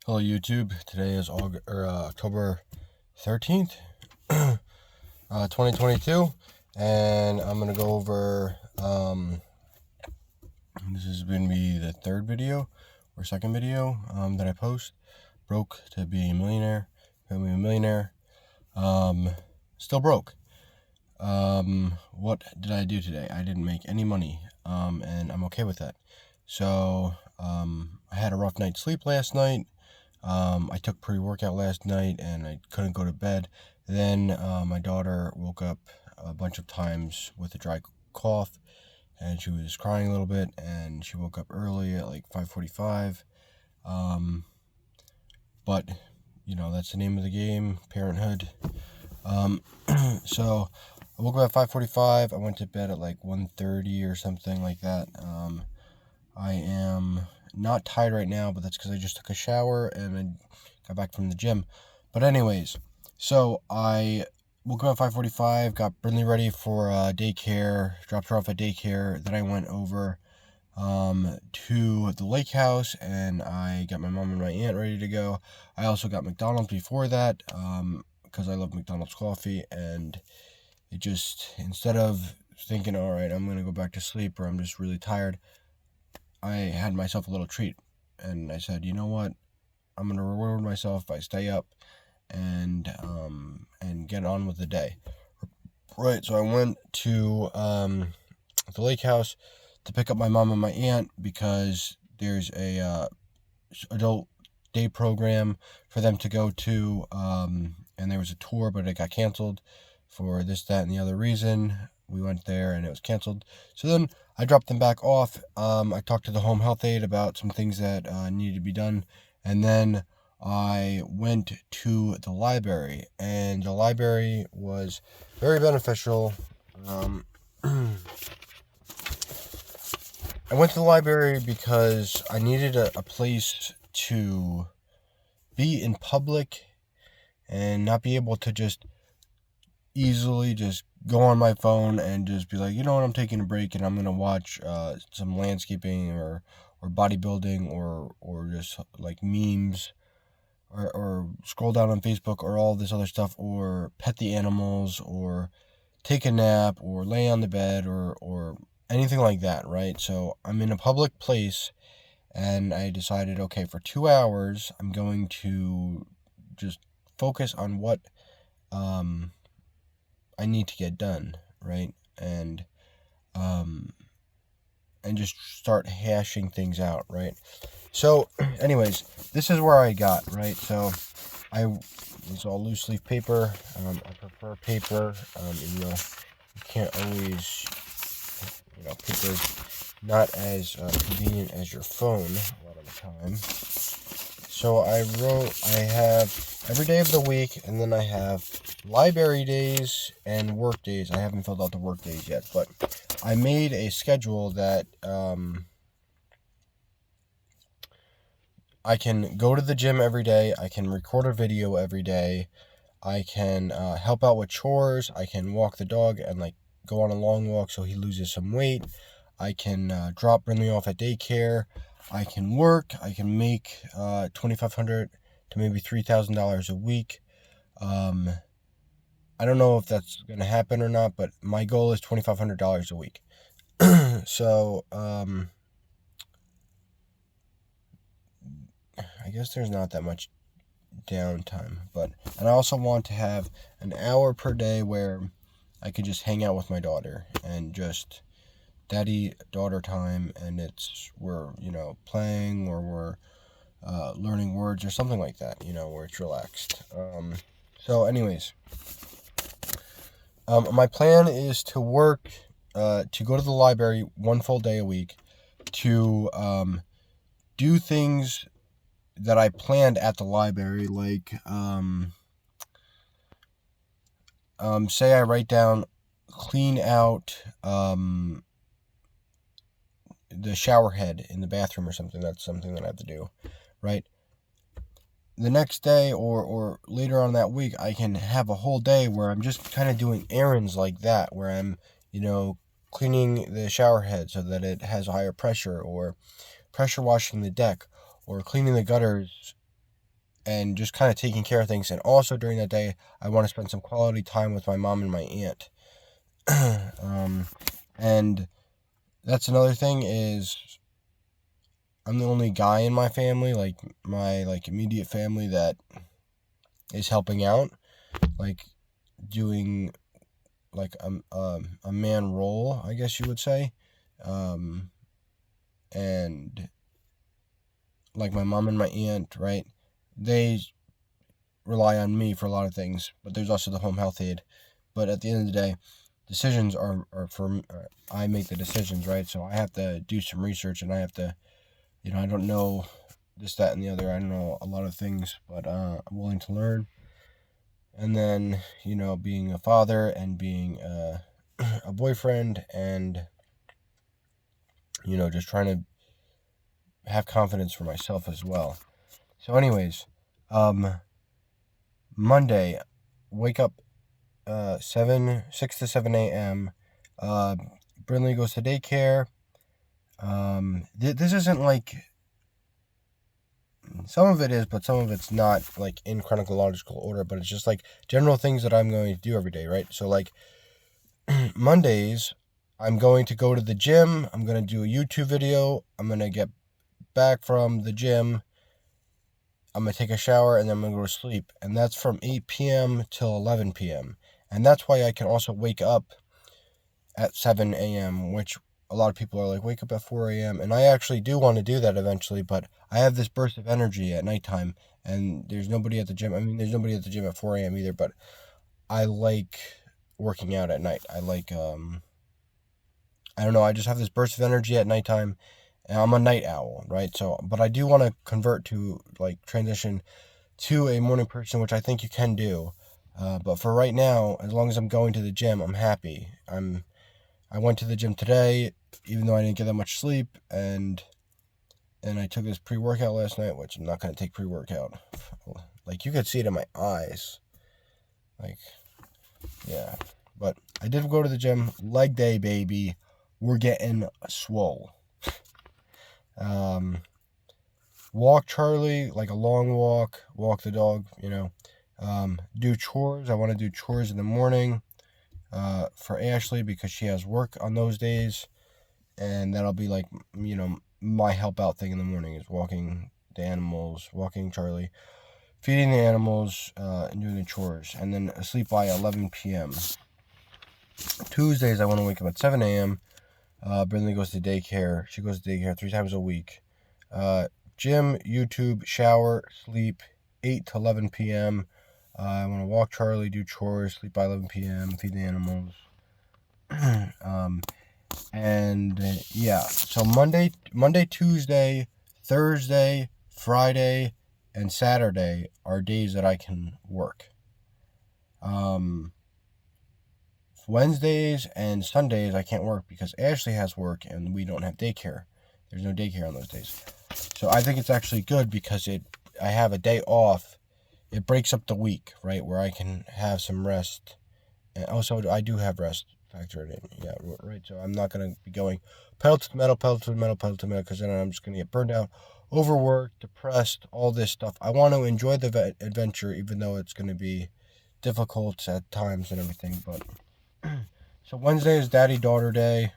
Hello YouTube. Today is October 13th, 2022, and I'm gonna go over. This is gonna be the third video or second video that I post. Broke to be a millionaire. Becoming a millionaire. Still broke. What did I do today? I didn't make any money. And I'm okay with that. So I had a rough night's sleep last night. I took pre-workout last night and I couldn't go to bed. Then my daughter woke up a bunch of times with a dry cough and she was crying a little bit, and she woke up early at like 5:45. But that's the name of the game, parenthood. So I woke up at 5:45. I went to bed at like 1:30 or something like that. I am not tired right now, but that's because I just took a shower and I got back from the gym. But anyways, so I woke up at 5:45, got Brindley ready for daycare, dropped her off at daycare. Then I went over to the lake house and I got my mom and my aunt ready to go. I also got McDonald's before that because I love McDonald's coffee, and it just, instead of thinking, all right, I'm going to go back to sleep or I'm just really tired, I had myself a little treat, and I said, you know what, I'm gonna reward myself if I stay up and get on with the day. Right, so I went to the lake house to pick up my mom and my aunt because there's a adult day program for them to go to, and there was a tour, but it got canceled for this, that, and the other reason. We went there and it was canceled. So then I dropped them back off. I talked to the home health aide about some things that needed to be done. And then I went to the library, and the library was very beneficial. I went to the library because I needed a place to be in public and not be able to just easily just go on my phone and just be like, you know what, I'm taking a break and I'm gonna watch some landscaping or bodybuilding or just like memes or scroll down on Facebook or all this other stuff, or pet the animals or take a nap or lay on the bed or anything like that, right? So I'm in a public place and I decided, okay, for 2 hours I'm going to just focus on what I need to get done, right? And just start hashing things out, right? So, anyways, this is where I got, right? So, it's all loose leaf paper. I prefer paper, even though you can't always, paper's not as convenient as your phone a lot of the time. So I have every day of the week, and then I have library days and work days. I haven't filled out the work days yet, but I made a schedule that I can go to the gym every day, I can record a video every day, I can help out with chores, I can walk the dog and like go on a long walk so he loses some weight, I can drop Brindley off at daycare, I can work, I can make $2,500 to maybe $3,000 a week. I don't know if that's going to happen or not, but my goal is $2,500 a week. So, I guess there's not that much downtime, and I also want to have an hour per day where I could just hang out with my daughter and just daddy-daughter time, and we're playing, or we're learning words or something like that, where it's relaxed. So anyways, my plan is to work, to go to the library one full day a week, to do things that I planned at the library, like say I write down clean out the shower head in the bathroom or something. That's something that I have to do, right? The next day or later on that week, I can have a whole day where I'm just kind of doing errands like that, where I'm, cleaning the shower head so that it has a higher pressure, or pressure washing the deck, or cleaning the gutters and just kind of taking care of things. And also during that day, I want to spend some quality time with my mom and my aunt. And that's another thing is I'm the only guy in my family, like my immediate family, that is helping out, like doing like a man role, I guess you would say. Um, and like my mom and my aunt, right? They rely on me for a lot of things, but there's also the home health aide. But at the end of the day, decisions are for I make the decisions, right? So I have to do some research, and I have to, I don't know this, that, and the other. I don't know a lot of things, but I'm willing to learn. And then, being a father and being a boyfriend, and, just trying to have confidence for myself as well. So anyways, Monday, wake up 6 to 7 a.m. Brinley goes to daycare. This isn't like, some of it is, but some of it's not like in chronological order, but it's just like general things that I'm going to do every day, right? So like Mondays, I'm going to go to the gym. I'm going to do a YouTube video. I'm going to get back from the gym. I'm going to take a shower, and then I'm going to go to sleep. And that's from 8 p.m. till 11 p.m. And that's why I can also wake up at 7 a.m., which a lot of people are like, wake up at 4 a.m. And I actually do want to do that eventually, but I have this burst of energy at nighttime, and there's nobody at the gym. I mean, there's nobody at the gym at 4 a.m. either, but I like working out at night. I like, I don't know, I just have this burst of energy at nighttime, and I'm a night owl, right? So, but I do want to convert to, like, transition to a morning person, which I think you can do. But for right now, as long as I'm going to the gym, I'm happy. I went to the gym today, even though I didn't get that much sleep, and I took this pre-workout last night, which I'm not going to take pre-workout. Like, you could see it in my eyes. Like, yeah. But I did go to the gym. Leg day, baby. We're getting swole. Walk Charlie, like a long walk the dog, do chores. I want to do chores in the morning for Ashley, because she has work on those days, and that'll be like, my help out thing in the morning is walking the animals, walking Charlie, feeding the animals, and doing the chores, and then sleep by 11 p.m. Tuesdays, I want to wake up at 7 a.m. Brinley goes to daycare. She goes to daycare 3 times a week. Gym, YouTube, shower, sleep, 8 to 11 p.m. I want to walk Charlie, do chores, sleep by 11 p.m., feed the animals. Yeah, so Monday, Tuesday, Thursday, Friday, and Saturday are days that I can work. Wednesdays and Sundays I can't work because Ashley has work and we don't have daycare. There's no daycare on those days. So I think it's actually good because I have a day off. It breaks up the week, right, where I can have some rest. And also, I do have rest factored in. Yeah, right. So I'm not going to be going pedal to the metal, because then I'm just going to get burned out, overworked, depressed, all this stuff. I want to enjoy the adventure, even though it's going to be difficult at times and everything. But so Wednesday is daddy-daughter day.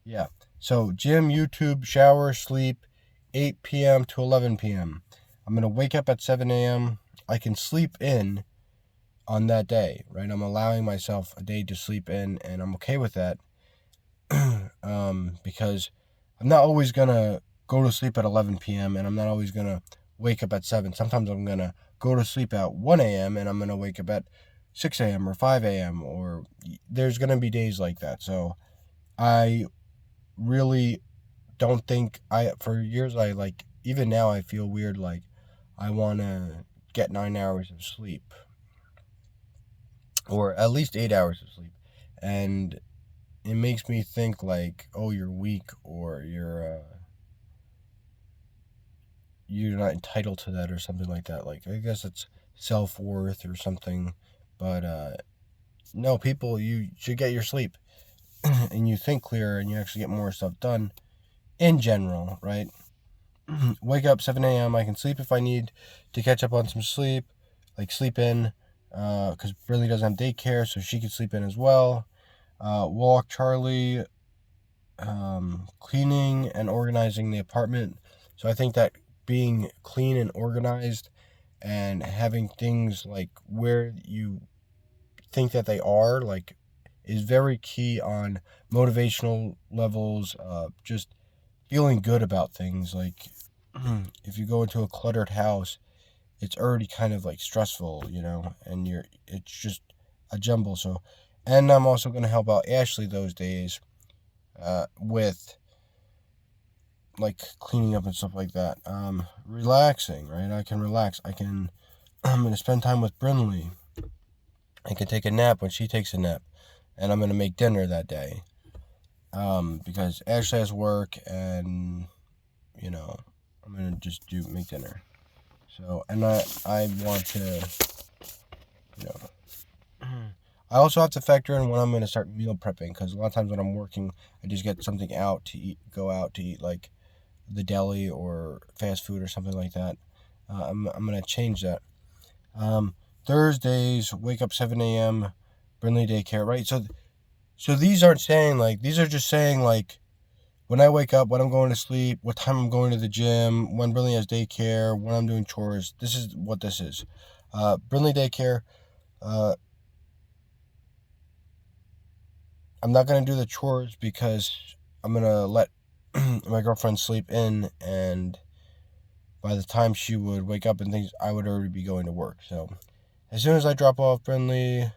Yeah. So gym, YouTube, shower, sleep, 8 p.m. to 11 p.m. I'm going to wake up at 7 a.m. I can sleep in on that day, right? I'm allowing myself a day to sleep in, and I'm okay with that. Because I'm not always going to go to sleep at 11 p.m. and I'm not always going to wake up at 7. Sometimes I'm going to go to sleep at 1 a.m. and I'm going to wake up at 6 a.m. or 5 a.m. or there's going to be days like that. So I really don't think for years, even now I feel weird, like I want to get 9 hours of sleep or at least 8 hours of sleep. And it makes me think like, oh, you're weak, or you're not entitled to that or something like that. Like, I guess it's self-worth or something. But no, people, you should get your sleep and you think clearer and you actually get more stuff done in general, right? wake up 7 a.m. I can sleep if I need to catch up on some sleep, like sleep in, because Brinley doesn't have daycare, so she can sleep in as well. Walk Charlie, cleaning and organizing the apartment. So I think that being clean and organized and having things like where you think that they are, like, is very key on motivational levels, just feeling good about things. Like, if you go into a cluttered house, it's already kind of like stressful, and it's just a jumble. So, and I'm also going to help out Ashley those days, with like cleaning up and stuff like that. Relaxing, right? I can relax. I'm going to spend time with Brinley. I can take a nap when she takes a nap, and I'm going to make dinner that day. Because Ashley has work, and I'm going to just make dinner. So, and I want to, you know, I also have to factor in when I'm going to start meal prepping, because a lot of times when I'm working, I just get something out to eat, go out to eat, like the deli or fast food or something like that. I'm going to change that. Thursdays, wake up 7 a.m., Brinley daycare, right? So these aren't saying, like, these are just saying, like, when I wake up, when I'm going to sleep, what time I'm going to the gym, when Brinley has daycare, when I'm doing chores. This is what this is. Brinley daycare, I'm not going to do the chores because I'm going to let my girlfriend sleep in, and by the time she would wake up and things, I would already be going to work. So as soon as I drop off Brinley,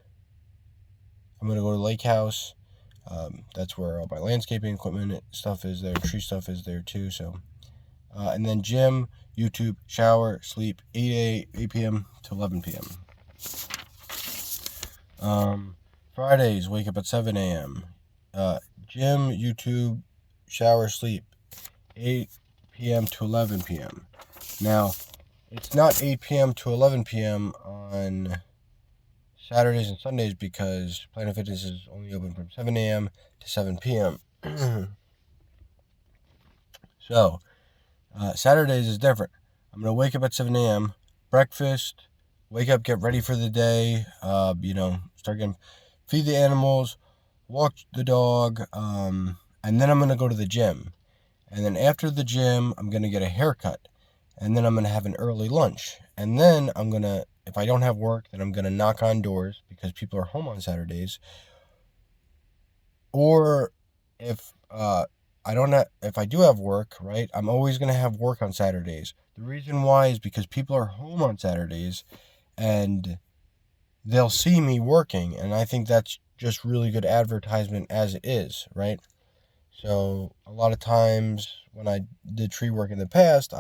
I'm going to go to Lake House. That's where all my landscaping equipment stuff is there. Tree stuff is there too. So, and then gym, YouTube, shower, sleep, 8 p.m. to 11 p.m. Fridays, wake up at 7 a.m. Gym, YouTube, shower, sleep, 8 p.m. to 11 p.m. Now, it's not 8 p.m. to 11 p.m. on Saturdays and Sundays because Planet Fitness is only open from 7 a.m. to 7 p.m. So, Saturdays is different. I'm going to wake up at 7 a.m., breakfast, wake up, get ready for the day, start getting, feed the animals, walk the dog, and then I'm going to go to the gym. And then after the gym, I'm going to get a haircut. And then I'm going to have an early lunch. And then if I don't have work, then I'm going to knock on doors because people are home on Saturdays. Or if if I do have work, right, I'm always going to have work on Saturdays. The reason why is because people are home on Saturdays and they'll see me working. And I think that's just really good advertisement as it is, right? So a lot of times when I did tree work in the past,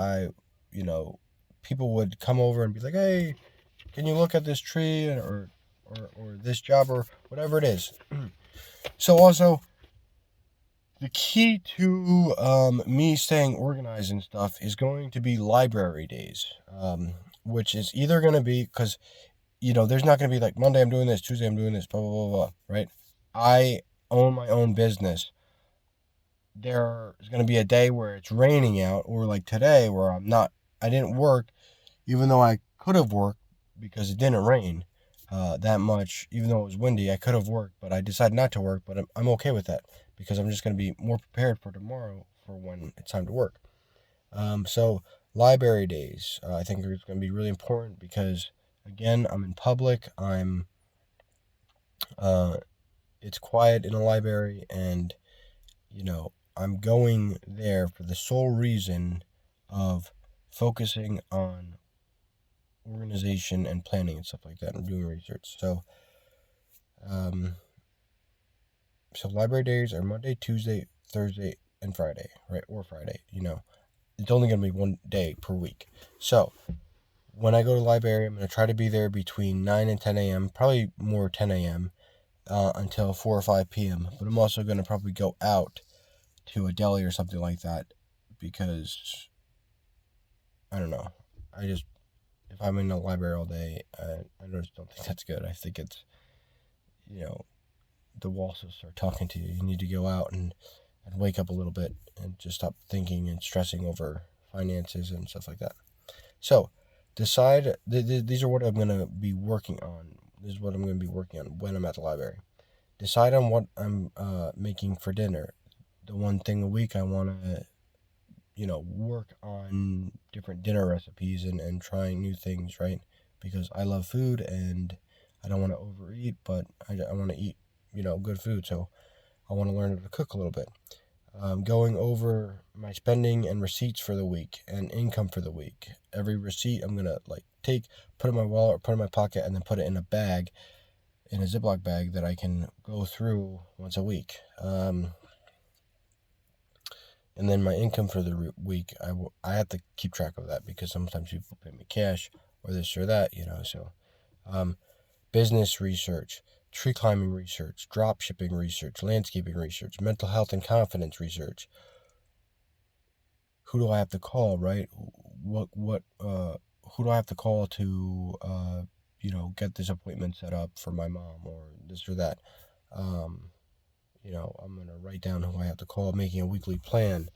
people would come over and be like, "Hey, can you look at this tree or this job or whatever it is?" So also, the key to me staying organized and stuff is going to be library days, which is either going to be because there's not going to be like Monday I'm doing this, Tuesday I'm doing this, blah blah blah blah, right? I own my own business. There's going to be a day where it's raining out, or like today where I didn't work, even though I could have worked because it didn't rain that much. Even though it was windy, I could have worked, but I decided not to work. But I'm okay with that because I'm just going to be more prepared for tomorrow for when it's time to work. So library days, I think it's going to be really important because, again, I'm in public. It's quiet in a library, and I'm going there for the sole reason of focusing on organization and planning and stuff like that, and doing research. So library days are Monday, Tuesday, Thursday, and Friday, right? Or Friday, It's only going to be one day per week. So when I go to the library, I'm going to try to be there between 9 and 10 a.m., probably more 10 a.m., until 4 or 5 p.m. But I'm also going to probably go out to a deli or something like that because, I don't know, if I'm in the library all day, I just don't think that's good. I think it's, the walls will start talking to you. You need to go out and wake up a little bit and just stop thinking and stressing over finances and stuff like that. So decide, these are what I'm going to be working on. This is what I'm going to be working on when I'm at the library. Decide on what I'm making for dinner. The one thing a week I want to, work on different dinner recipes and trying new things, right? Because I love food and I don't want to overeat, but I want to eat, good food. So I want to learn how to cook a little bit. Going over my spending and receipts for the week and income for the week. Every receipt I'm going to put in my wallet or put in my pocket and then put it in a bag, in a Ziploc bag that I can go through once a week. And then my income for the week, I have to keep track of that because sometimes people pay me cash or this or that, So, business research, tree climbing research, drop shipping research, landscaping research, mental health and confidence research. Who do I have to call, right? Who do I have to call to, get this appointment set up for my mom or this or that? I'm going to write down who I have to call, making a weekly plan,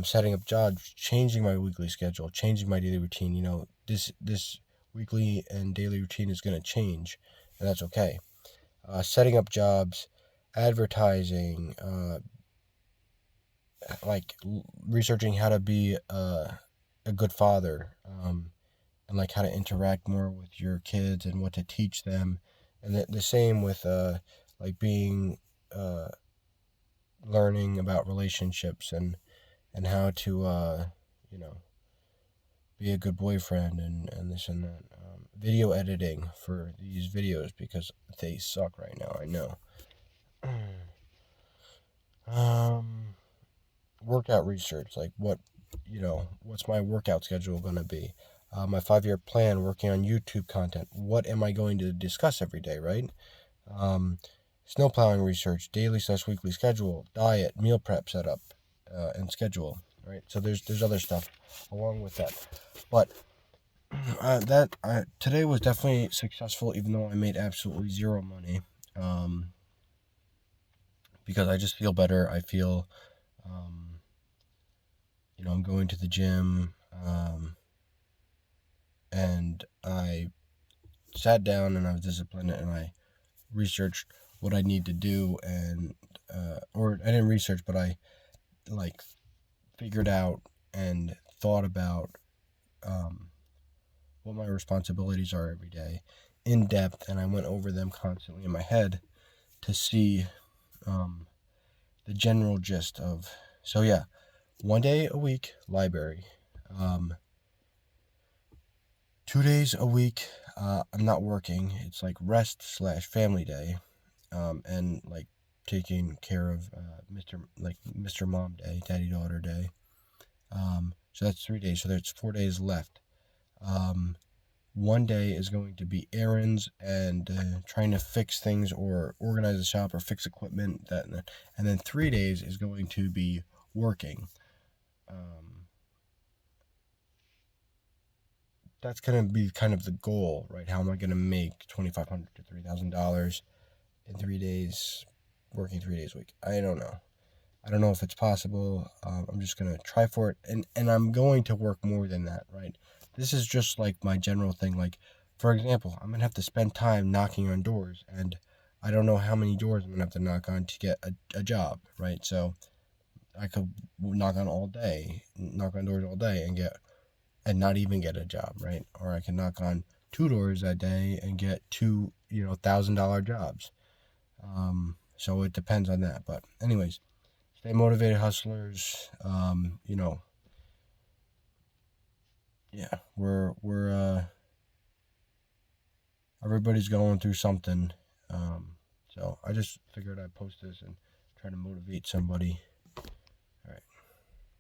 setting up jobs, changing my weekly schedule, changing my daily routine. This weekly and daily routine is going to change, and that's okay. Setting up jobs, advertising, researching how to be a good father, and how to interact more with your kids and what to teach them, and the same with being learning about relationships and how to be a good boyfriend and this and that. Video editing for these videos because they suck right now, I know. Workout research, what's my workout schedule going to be? My 5-year plan, working on YouTube content. What am I going to discuss every day, right? Snow plowing research, daily/weekly schedule, diet, meal prep setup, and schedule, right? So there's other stuff along with that. But today was definitely successful, even though I made absolutely zero money. Because I just feel better. I feel, I'm going to the gym, and I sat down and I was disciplined and I researched what I need to do or I didn't research, but I figured out and thought about what my responsibilities are every day in depth, and I went over them constantly in my head to see the general gist of. So yeah, 1 day a week library, 2 days a week I'm not working. It's rest/family day, and taking care of Mr. Mom Day, Daddy Daughter Day. So that's 3 days. So there's 4 days left. 1 day is going to be errands and trying to fix things or organize the shop or fix equipment. And then 3 days is going to be working. That's going to be kind of the goal, right? How am I going to make $2,500 to $3,000 in 3 days, working 3 days a week? I don't know. I don't know if it's possible. I'm just going to try for it. And I'm going to work more than that, right? This is just my general thing. For example, I'm going to have to spend time knocking on doors. And I don't know how many doors I'm going to have to knock on to get a job, right? So I could knock on doors all day and not even get a job, right? Or I can knock on 2 doors a day and get 2, $1,000 jobs. So it depends on that. But anyways, stay motivated, hustlers. Yeah, we're everybody's going through something. So I just figured I'd post this and try to motivate somebody.